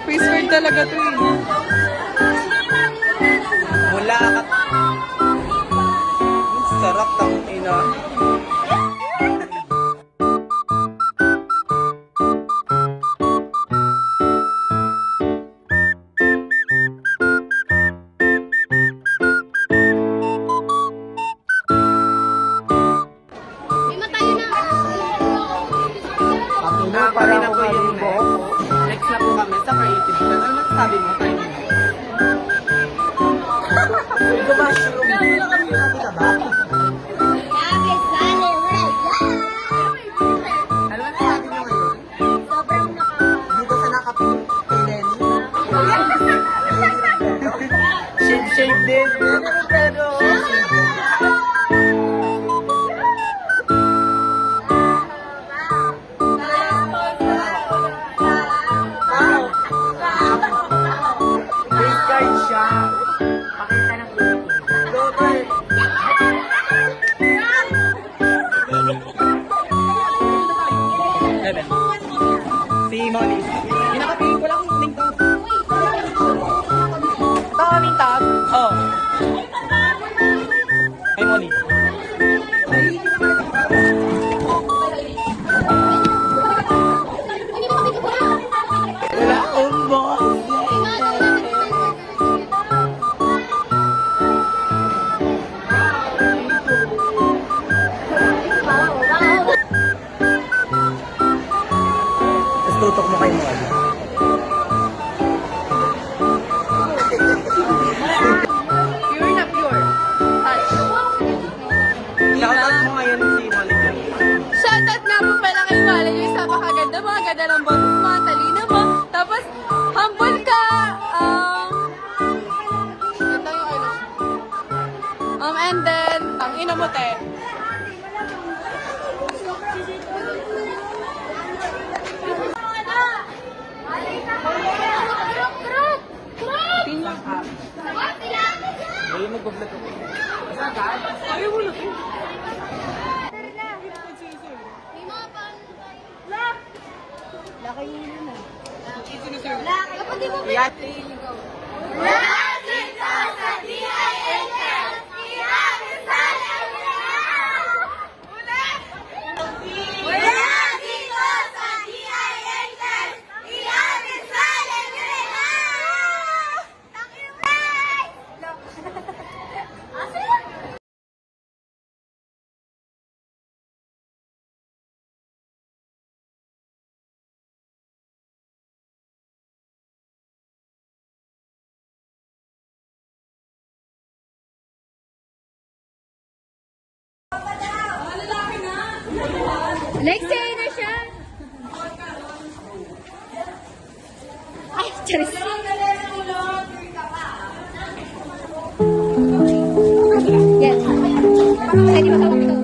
Face word talaga to eh. Mula ka. Sarap ng ina. Parang ako yung Next na po kami sa creative. Ano sabi mo tayo? Ito ba? Nakita ba? Ano ang sabi nyo ngayon? Dito sa nakapilen. Shape din. Pero, Face card siya. Pakita ng daughter. Si Molly. Pinakatingin ko lang link to. Kaming tab. Oh. Hey Molly. Wala akong boss. Tapos tutok mo kay Molly. Pure na pure. Touch. Shoutout mo ngayon si Molly. Shoutout nga po pala kay Wala yung isa pakaganda, mga ganda ng boses, mga talino mo. Tapos, humble ka. Ganda yung ano. And then, ang ina mo, te. Ayaw mag-vlog ako. Ayaw mo na. Lexie na siya. Ay, charis. Yan. Pwede ba hawak ito?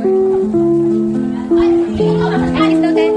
Alis daw, Ted.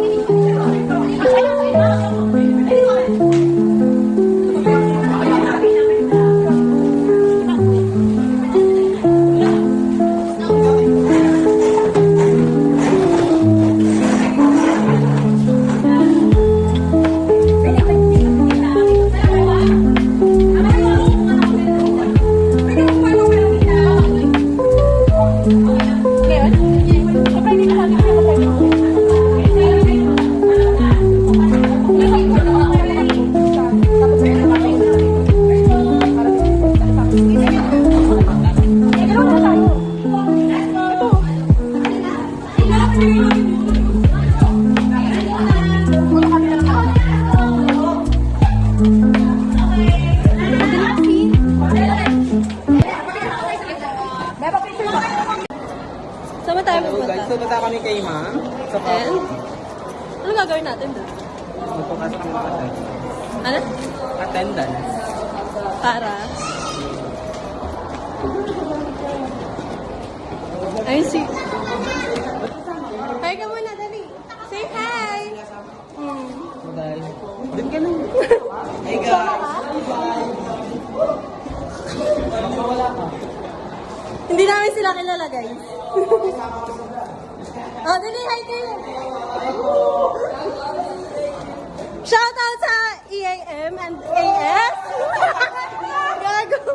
Saan ba tayo Hello pupunta? guys, pupunta kami kay ma'am. Sa And? coffee. Ano gagawin natin doon? Magpapas kami ng Ano? attendance. Para? Ayun si... Hi ka muna, dali. Say hi! So guys, dun ka na. Hey guys. Hindi namin sila kilala, guys. Oh, dali, hi kayo. Shout out sa EAM and AS. Gago.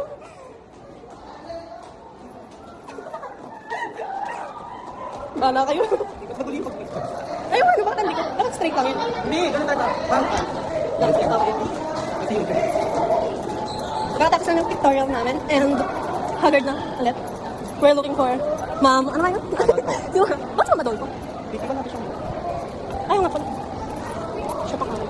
Bala kayo. Ay, ano ba? Tandi ko. Dapat straight lang yun. Hindi, ganun tayo. Bangka. Dapat straight lang yun. Kasi yun. Nakatapos na ng pictorial namin and haggard na ulit. We're looking for Ma'am, ano ba yun? What's Ma'am Adolfo? Hindi ko natin siya. Ayaw nga pala. Siya pa kami.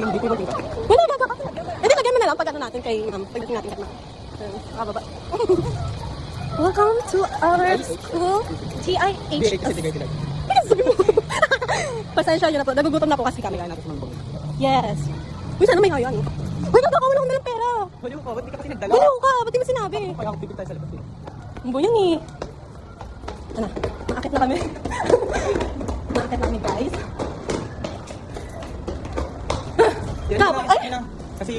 Hindi ko natin. Wala, gaga ka. Hindi, lagyan mo na lang pag ano natin kay Ma'am. Pagdating natin na. Kababa. Welcome to our school. TIH. Pasensya nyo na po. Nagugutom na po kasi kami. Yes. Uy, sana may hayan. Uy, gagawin ako ng pera. Wala ka, ba't di ka kasi nagdala? Wala ka, ba't di mo sinabi? Kaya ako pipil tayo sa labas. Ang buyan eh. Ano, maakit na kami. Maakit na kami, guys. Yan Dapat, na, ay! yan na. Kasi